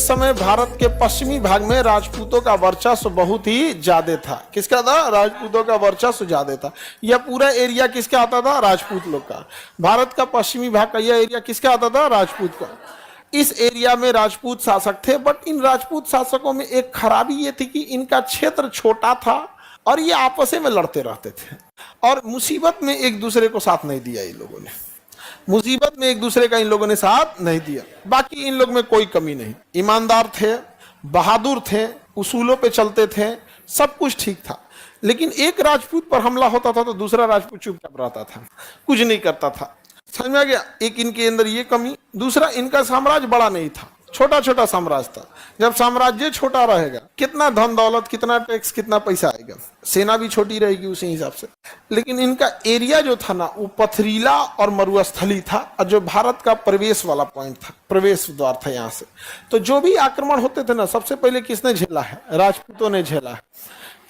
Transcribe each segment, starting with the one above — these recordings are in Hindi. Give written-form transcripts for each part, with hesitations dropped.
इस समय भारत के पश्चिमी भाग में राजपूतों का वर्चस्व बहुत ही ज्यादा था। किसका था? राजपूतों का वर्चस्व ज्यादा था। यह पूरा एरिया किसका आता था? राजपूत लोग का। भारत का पश्चिमी भाग का यह एरिया किसका आता था? राजपूत का। इस एरिया में राजपूत शासक थे, बट इन राजपूत शासकों में एक खराबी ये थी कि इनका क्षेत्र छोटा था और ये आपस में लड़ते रहते थे और मुसीबत में एक दूसरे को साथ नहीं दिया। इन लोगों ने मुसीबत में एक दूसरे का इन लोगों ने साथ नहीं दिया। बाकी इन लोग में कोई कमी नहीं, ईमानदार थे, बहादुर थे, उसूलों पे चलते थे, सब कुछ ठीक था। लेकिन एक राजपूत पर हमला होता था तो दूसरा राजपूत चुपचाप रहता था, कुछ नहीं करता था। समझ में आ गया? एक इनके अंदर ये कमी। दूसरा, इनका साम्राज्य बड़ा नहीं था, छोटा छोटा साम्राज्य था। जब साम्राज्य छोटा रहेगा, कितना धन दौलत, कितना टैक्स, कितना पैसा आएगा, सेना भी छोटी रहेगी उसी हिसाब से। लेकिन इनका एरिया जो था ना, वो पथरीला और मरुस्थली था, और जो भारत का प्रवेश वाला पॉइंट था, प्रवेश द्वार था यहाँ से। तो जो भी आक्रमण होते थे ना, सबसे पहले किसने झेला है? राजपूतों ने झेला है।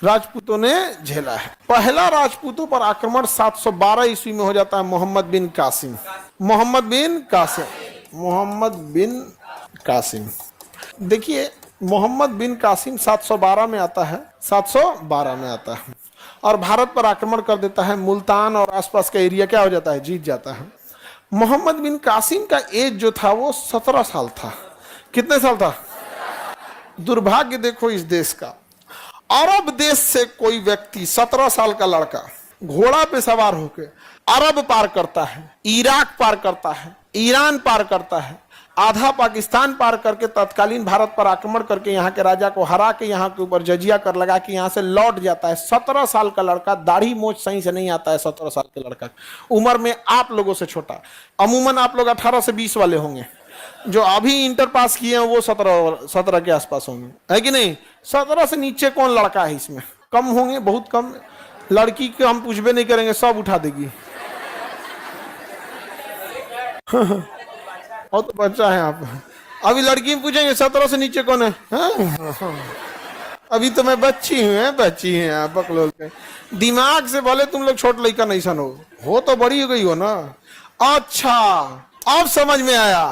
राजपूतों ने झेला है। पहला राजपूतों पर आक्रमण 712 ईस्वी में हो जाता है मोहम्मद बिन कासिम। मोहम्मद बिन कासिम, मोहम्मद बिन कासिम। देखिए, मोहम्मद बिन कासिम 712 में आता है, 712 में आता है और भारत पर आक्रमण कर देता है। मुल्तान और आसपास का एरिया क्या हो जाता है? जीत जाता है। मोहम्मद बिन कासिम का एज जो था वो 17 साल था। कितने साल था? दुर्भाग्य देखो इस देश का, अरब देश से कोई व्यक्ति 17 साल का लड़का घोड़ा पे सवार होकर अरब पार करता है, इराक पार करता है, ईरान पार करता है, आधा पाकिस्तान पार करके तत्कालीन भारत पर आक्रमण करके यहाँ के राजा को हरा के यहाँ के ऊपर जजिया कर लगा के यहाँ से लौट जाता है। 17 साल का लड़का, दाढ़ी मोछ सही से नहीं आता है 17 साल के लड़का, उम्र में आप लोगों से छोटा। अमूमन आप लोग 18 से 20 वाले होंगे, जो अभी इंटर पास किए हैं वो 17 के आसपास होंगे, है कि नहीं? 17 से नीचे कौन लड़का है इसमें? कम होंगे, बहुत कम। लड़की को हम पूछबे नहीं करेंगे, सब उठा देगी। और तो बच्चा है आप। अभी लड़की में पूछेंगे 17 से नीचे कौन है? अभी तो मैं बच्ची हूँ, बच्ची है आप बकलोल के। दिमाग से भले तुम लोग छोट लड़का नहीं सन हो तो बड़ी हो गई हो ना। अच्छा, अब समझ में आया,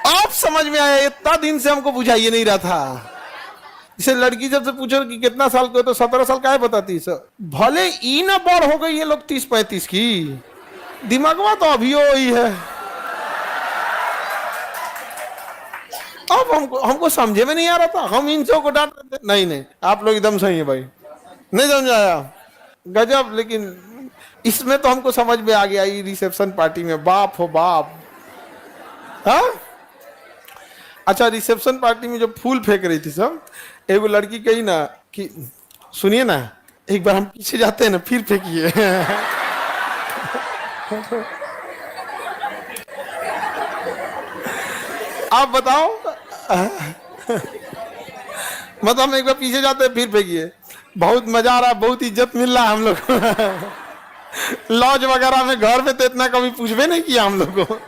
अब समझ में आया। इतना दिन से हमको बुझाइए नहीं रहा था। इसे लड़की जब से पूछो कि कितना साल को, तो 17 साल का है बताती सर। भले ई ना बड़ हो गई ये लोग 30-35 की, दिमागवा तो अभी ही है। अब हमको समझे में नहीं आ रहा था, हम इन सब को डांट रहे थे। नहीं, आप लोग एकदम सही है भाई, नहीं समझ आया, गजब। लेकिन इसमें तो हमको समझ में आ गया, ये रिसेप्शन पार्टी में बाप हो बाप। हाँ, अच्छा, रिसेप्शन पार्टी में जब फूल फेंक रही थी सब, एगो लड़की कही ना कि सुनिए ना, एक बार हम पीछे जाते हैं ना, फिर फेंकिए। आप बताओ, मतलब हम एक बार पीछे जाते हैं फिर फेंकिए। बहुत मजा आ रहा, बहुत इज्जत मिल रहा है हम लोग को। लॉज वगैरह में, घर में तो इतना कभी पूछबे नहीं किया हम लोग को।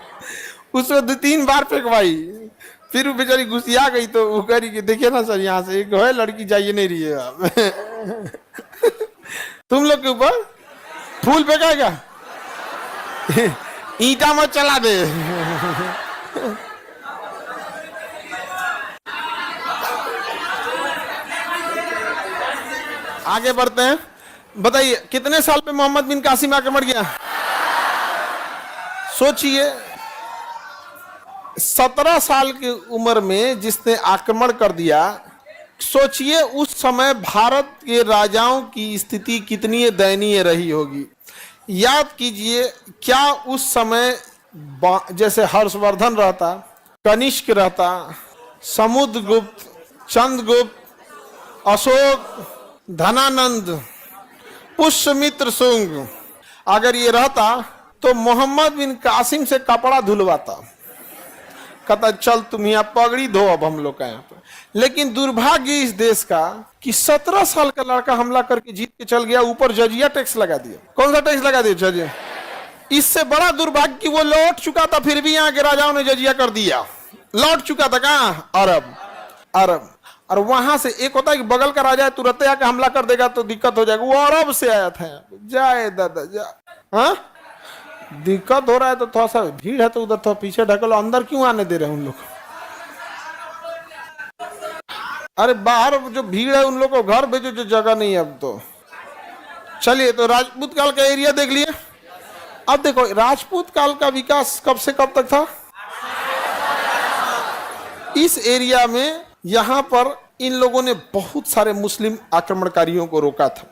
उसको 2-3 बार फेंकवाई, फिर वो बेचारी गुस्सिया गई तो वो करी कि देखिए ना सर, यहाँ से एक है लड़की जाइए नहीं रही है आप। तुम लोग के ऊपर फूल फेंकाएगा, ईंटा मत चला दे। आगे बढ़ते हैं। बताइए कितने साल पे मोहम्मद बिन कासिम आक्रमण किया? सोचिए, 17 साल की उम्र में जिसने आक्रमण कर दिया। सोचिए उस समय भारत के राजाओं की स्थिति कितनी दयनीय रही होगी। याद कीजिए, क्या उस समय जैसे हर्षवर्धन रहता, कनिष्क रहता, समुद्रगुप्त, चंद्रगुप्त, अशोक, धनानंद, पुष्यमित्र शुंग, अगर ये रहता तो मोहम्मद बिन कासिम से कपड़ा धुलवाता, कहता चल तुम यहाँ पगड़ी धो अब हम लोग का यहाँ पर। लेकिन दुर्भाग्य इस देश का कि 17 साल का लड़का हमला करके जीत के चल गया, ऊपर जजिया टैक्स लगा दिया। कौन सा टैक्स लगा दिया? जजिया। इससे बड़ा दुर्भाग्य कि वो लौट चुका था, फिर भी यहाँ के राजाओं ने जजिया कर दिया। लौट चुका था कहाँ? अरब। और वहां से एक होता है कि बगल का राजा है, तुरंत आके हमला कर देगा तो दिक्कत हो जाएगा। वो अरब से आया था, जाए दादा जा। हाँ, दिक्कत हो रहा है तो थोड़ा सा भीड़ है तो उधर थोड़ा पीछे ढकलो, अंदर क्यों आने दे रहे हैं उन लोग? अरे बाहर जो भीड़ है उन लोग को घर भेजो, जो जगह नहीं है अब तो। चलिए, तो राजपूत काल का एरिया देख लिए। अब देखो राजपूत काल का विकास कब से कब तक था। इस एरिया में यहां पर इन लोगों ने बहुत सारे मुस्लिम आक्रमणकारियों को रोका था।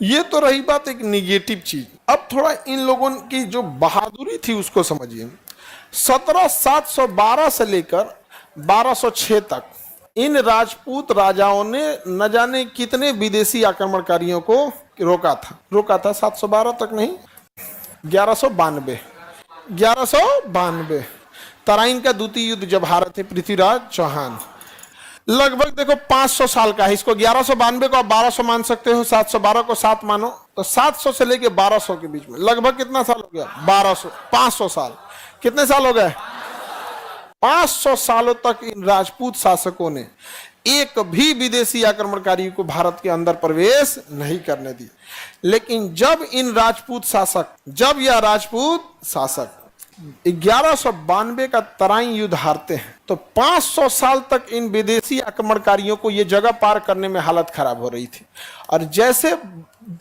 ये तो रही बात एक निगेटिव चीज। अब थोड़ा इन लोगों की जो बहादुरी थी उसको समझिए। 1712 से लेकर 1206 तक इन राजपूत राजाओं ने न जाने कितने विदेशी आक्रमणकारियों को रोका था 712 तक नहीं, 1192 तराइन का द्वितीय युद्ध जब हारे थे पृथ्वीराज चौहान। लगभग देखो 500 साल का है। इसको 1192 को आप 1200 मान सकते हो, 712 को 7 मानो, तो 700 से लेके 1200 के बीच में लगभग कितना साल हो गया? 500 साल। कितने साल हो गए? 500 सालों तक इन राजपूत शासकों ने एक भी विदेशी आक्रमणकारी को भारत के अंदर प्रवेश नहीं करने दी। लेकिन जब यह राजपूत शासक 1192 का तराइन युद्ध हारते हैं तो 500 साल तक इन विदेशी आक्रमणकारियों को यह जगह पार करने में हालत खराब हो रही थी। और जैसे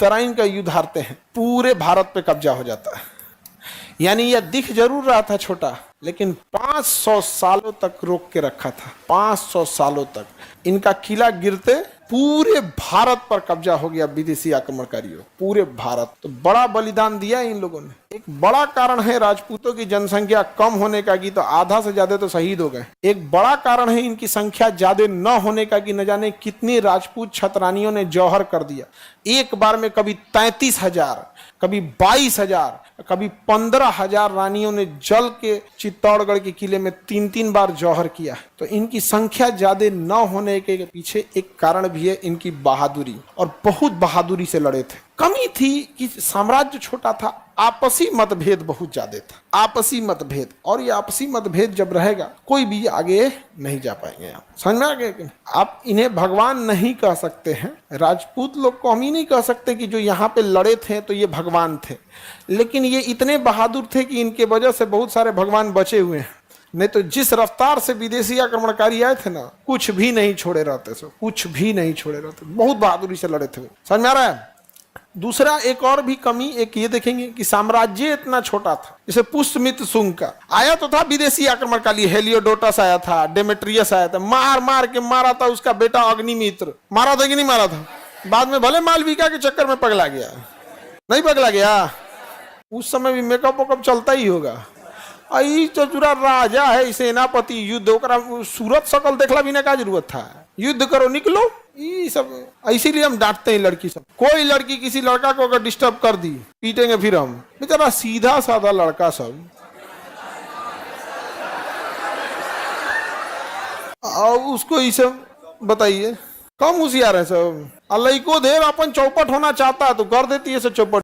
तराइन का युद्ध हारते हैं पूरे भारत पे कब्जा हो जाता है। यानी यह दिख जरूर रहा था छोटा, लेकिन 500 सालों तक रोक के रखा था। 500 सालों तक इनका किला गिरते पूरे भारत पर कब्जा हो गया विदेशी आक्रमणकारियों, पूरे भारत। तो बड़ा बलिदान दिया इन लोगों ने। एक बड़ा कारण है राजपूतों की जनसंख्या कम होने का कि तो आधा से ज्यादा तो शहीद हो गए। एक बड़ा कारण है इनकी संख्या ज्यादा न होने का कि न जाने कितनी राजपूत छतरानियों ने जौहर कर दिया। एक बार में कभी 33,000, कभी 22,000, कभी 15,000 रानियों ने जल के चित्तौड़गढ़ के किले में 3-3 बार जौहर किया। तो इनकी संख्या ज्यादा न होने के पीछे एक कारण भी है इनकी बहादुरी, और बहुत बहादुरी से लड़े थे। कमी थी कि साम्राज्य छोटा था, आपसी मतभेद बहुत ज्यादा था। आपसी मतभेद, और ये आपसी मतभेद जब रहेगा कोई भी आगे नहीं जा पाएंगे। आप समझ में आ गए? आप इन्हें भगवान नहीं कह सकते हैं। राजपूत लोग को हम ही नहीं कह सकते कि जो यहाँ पे लड़े थे तो ये भगवान थे, लेकिन ये इतने बहादुर थे कि इनके वजह से बहुत सारे भगवान बचे हुए हैं। नहीं तो जिस रफ्तार से विदेशी आक्रमणकारी आए थे ना, कुछ भी नहीं छोड़े रहते। बहुत बहादुरी से लड़े थे। समझ में आ रहा है? दूसरा एक और भी कमी एक ये देखेंगे कि साम्राज्य इतना छोटा था। जैसे पुष्यमित्र शुंग का आया तो था विदेशी आक्रमणकारी, हेलियोडोटस आया था, डेमेट्रियस आया था, मार के मारा था उसका बेटा अग्निमित्र। मारा था कि नहीं मारा था? बाद में भले मालविका के चक्कर में पगला गया, नहीं पगला गया? उस समय भी मेकअप वेकअप चलता ही होगा। आई चतुरा राजा है, सेनापति, युद्ध सूरत शकल देखला बिना का जरूरत था? युद्ध करो, निकलो। ये सब इसीलिए हम डांटते हैं लड़की सब। कोई लड़की किसी लड़का को अगर डिस्टर्ब कर दी पीटेंगे फिर हम। बेचारा सीधा साधा लड़का सब, और उसको ये सब बताइए। कम होशियार है सब। अल्लाह को देर अपन चौपट होना चाहता है तो कर देती है सब चौपट।